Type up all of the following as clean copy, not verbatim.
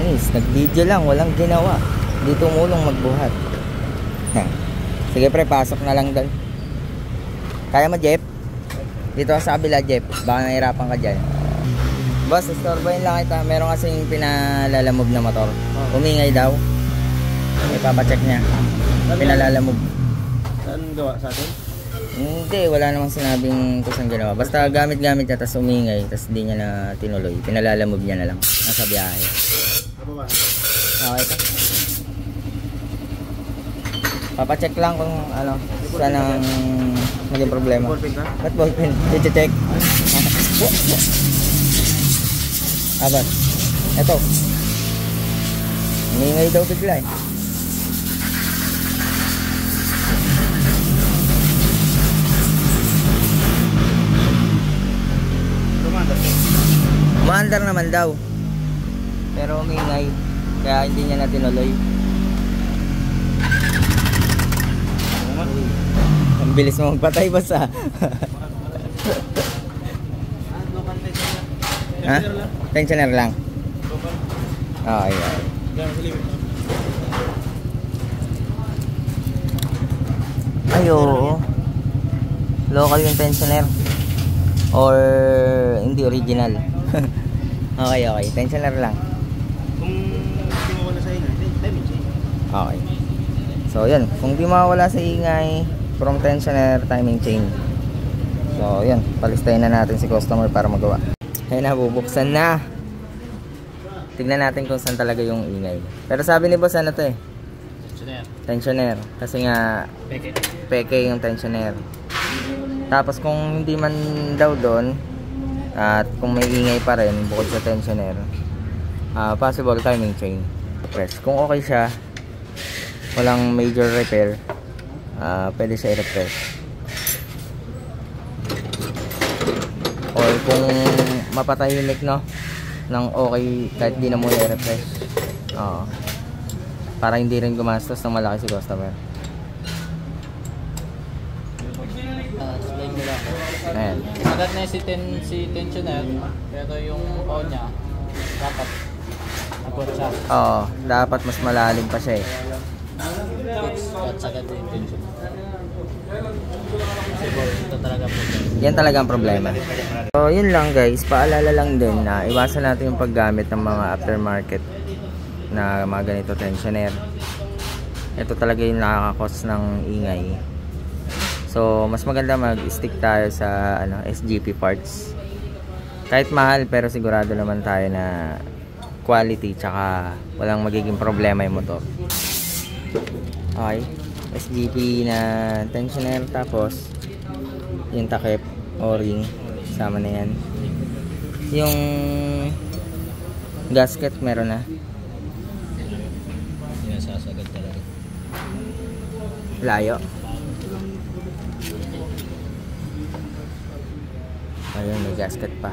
Panis, nag-video lang, walang ginawa. Hindi tumulong magbuhat. Sige pre, pasok na lang doon. Kaya mo, Jeff? Dito ka sa kabila, Jeff. Baka nahirapan ka dyan. Boss, istorbohin lang kita. Meron kasing pinalalamove na motor. Umingay daw. Ipapacheck niya. Pinalalamove. Saan gawa? Sa atin? Hindi, wala namang sinabing kusang ginawa. Basta gamit-gamit niya, tapos umingay, tapos hindi niya na tinuloy. Pinalalamove niya na lang. Nasa biyahe. Okay ito. Papacheck lang kung ano, saan ang naging problema. Ba't ballpen? I-check. Abat. Ito. Umingay daw bigla eh. Umaandar naman daw. Pero umingay. Kaya hindi niya na tinuloy. Ang bilis mo magpatay basta. Ha? Tensioner lang. Okay, okay. Ay, oo. Local yung tensioner. Or hindi original. Okay, okay. Tensioner lang. Kung hindi mawala sa ingay, timing chain. Okay. So, yan. Kung di mawala sa ingay, from tensioner, timing chain. So, yan. Palistahin na natin si customer para magawa. Ayun na, bubuksan na. Tignan natin kung saan talaga yung ingay. Pero sabi ni boss, ano to eh? Tensioner. Kasi nga, peke yung tensioner. Tapos kung hindi man daw doon, at kung may ingay pa rin bukod sa tensioner, possible timing chain. Press. Kung okay siya, walang major repair, pwede siya i-refresh. Or kung mapatahimik no, nang okay kahit di na muna i-refresh. Para hindi rin gumastos ng malaki si customer. Ayan. Agad na si tensioner, pero yung phone niya dapat abot siya. Oo, dapat mas malalim pa siya eh. At agad yung tensioner. Ito talaga problema. Yan talaga ang problema. So yun lang guys, paalala lang din na iwasan natin yung paggamit ng mga aftermarket na mga ganito tensioner. Ito talaga yung nakaka-cause ng ingay. So mas maganda mag-stick tayo sa SGP parts. Kahit mahal pero sigurado naman tayo na quality tsaka walang magiging problema yung motor. Okay, SGP na tensioner, tapos yung takip o-ring, sama na yan. Yung gasket meron na. Sinasasagad talaga. Layo. Ayun, may gasket pa.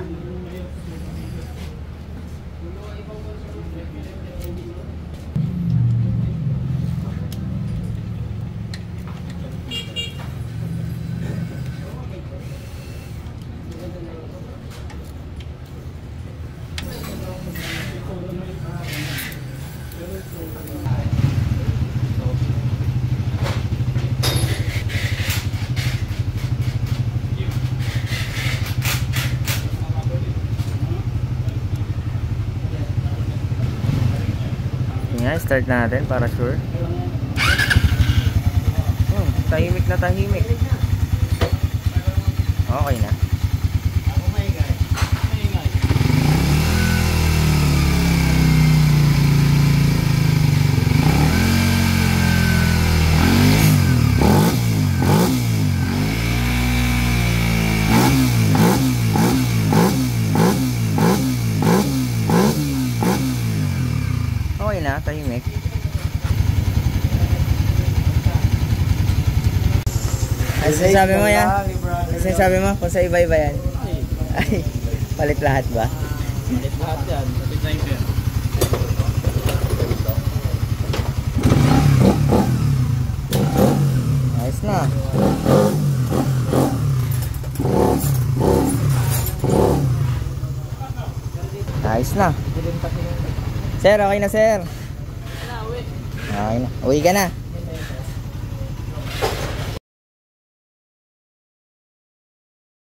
Start natin para sure. Tahimik na tahimik. Okay na. Tahimik. Ay, sinasabi mo yan? Sinasabi mo kung sa iba-iba yan? Ay, palit lahat ba? Palit lahat yan. Palit na yun. Ayos na. Ayos na. Sir, okay na sir. Okay na. Uwi ka na.